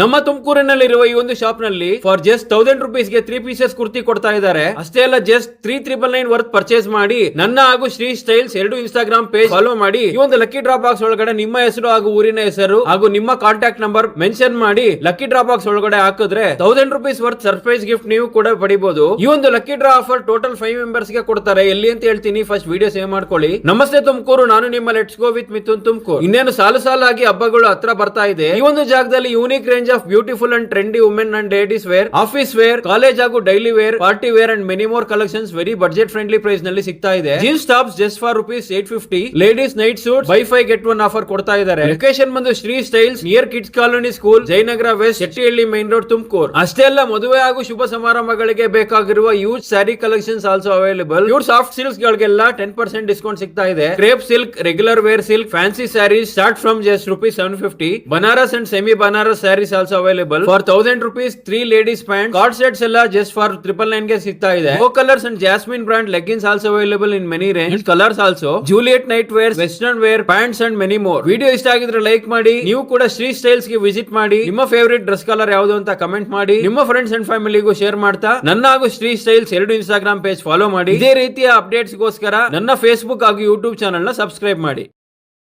ನಮ್ಮ ತುಮಕೂರಿನಲ್ಲಿರುವ ಈ ಒಂದು ಶಾಪ್ ನಲ್ಲಿ ಫಾರ್ ಜಸ್ಟ್ 1000 rupees ಗೆ 3 ಪೀಸಸ್ ಕುರ್ತಿ ಕೊಡ್ತಾ ಇದ್ದಾರೆ. ಅಷ್ಟೇ ಅಲ್ಲ, ಜಸ್ಟ್ 3999 ವರ್ತ್ ಪರ್ಚೇಸ್ ಮಾಡಿ ನನ್ನ ಹಾಗೂ ಶ್ರೀ ಸ್ಟೈಲ್ಸ್ ಎರಡು ಇನ್ಸ್ಟಾಗ್ರಾಮ್ ಪೇಜ್ ಫಾಲೋ ಮಾಡಿ ಈ ಒಂದು ಲಕ್ಕಿ ಡ್ರಾ ಬಾಕ್ಸ್ ಒಳಗಡೆ ನಿಮ್ಮ ಹೆಸರು ಹಾಗೂ ಊರಿನ ಹೆಸರು ಹಾಗೂ ನಿಮ್ಮ ಕಾಂಟ್ಯಾಕ್ಟ್ ನಂಬರ್ ಮೆನ್ಷನ್ ಮಾಡಿ ಲಕ್ಕಿ ಡ್ರಾ ಬಾಕ್ಸ್ ಒಳಗಡೆ ಹಾಕಿದ್ರೆ 1000 rupees ವರ್ತ್ ಸರ್ಪ್ರೈಸ್ ಗಿಫ್ಟ್ ನೀವು ಕೂಡ ಪಡಿಬಹುದು. ಈ ಒಂದು lucky draw offer total 5 members ಗೆ ಕೊಡ್ತಾರೆ. ಎಲ್ಲಿ ಅಂತ ಹೇಳ್ತೀನಿ, ಫಸ್ಟ್ ವಿಡಿಯೋ ಸೇವ್ ಮಾಡ್ಕೊಳ್ಳಿ. ನಮಸ್ತೆ ತುಮಕೂರು, ನಾನು ನಿಮ್ಮ let's go with Mithun Tumakuru. ಇನ್ನೇನು ಸಾಲಾಗಿ ಹಬ್ಬಗಳು ಹತ್ರ ಬರ್ತಾ ಇದೆ. ಈ ಒಂದು ಜಾಗದಲ್ಲಿ unique range of beautiful and trendy women and ladies wear, office wear, college ಹಾಗೂ daily wear, party wear and many more collections very budget friendly price ನಲ್ಲಿ ಸಿಗ್ತಾ ಇದೆ. Jeans tops just for ₹850, ladies night suit buy 5 get 1 offer ಕೊಡ್ತಾ ಇದ್ದಾರೆ. Location ಬಂದು Shri styles near kids colony school, Jayanagar west, Shettihalli main road, Tumakuru. ಅಷ್ಟೇ ಅಲ್ಲ, ಮದುವೆ ಹಾಗೂ ಶುಭ ಸಮಾರಂಭಗಳಿಗೆ ಬೇಕಾಗಿರುವ use sari collections also available. ಇವ್ರ ಸಾಫ್ಟ್ ಸಿಲ್ಕ್ಸ್ ಗಳಿಗೆಲ್ಲ 10% ಡಿಸ್ಕೌಂಟ್ ಸಿಗ್ತಾ ಇದೆ. Crepe silk, regular wear silk, fancy saris start from just ₹750. Banaras and semi Banaras saris also available for 1000 rupees. 3 ladies pant card sets ಎಲ್ಲ ಜಸ್ಟ್ ಫಾರ್ 999 ಗೆ ಸಿಗ್ತಾ ಇದೆ. Go colors and jasmine brand leggings also available in many range colours also. Juliet night wear, western wear, pants and many more. Video ಇಷ್ಟ ಆಗಿದ್ರೆ like ಮಾಡಿ. ನೀವು ಕೂಡ Shri styles ಗೆ ವಿಸಿಟ್ ಮಾಡಿ. ನಿಮ್ಮ ಫೇವರಿಟ್ ಡ್ರೆಸ್ ಕಲರ್ ಯಾವುದು ಅಂತ ಕಮೆಂಟ್ ಮಾಡಿ. ನಿಮ್ಮ ಫ್ರೆಂಡ್ಸ್ ಅಂಡ್ ಫ್ಯಾಮಿಲಿಗೂ ಶೇರ್ ಮಾಡ್ತಾ ನನ್ನ ಹಾಗೂ ಶ್ರೀ ಸ್ಟೈಲ್ಸ್ ಎರಡು ಇನ್ಸ್ಟಾಗ್ರಾಮ್ ಪೇಜ್ ಫಾಲೋ ಮಾಡಿ. ಇದೇ ರೀತಿಯ ಅಪ್ಡೇಟ್ಸ್ ಗೋಸ್ಕರ ನನ್ನ ಫೇಸ್ಬುಕ್ ಹಾಗೂ ಯೂಟ್ಯೂಬ್ ಚಾನೆಲ್ ನ ಸಬ್ಸ್ಕ್ರೈಬ್ ಮಾಡಿ.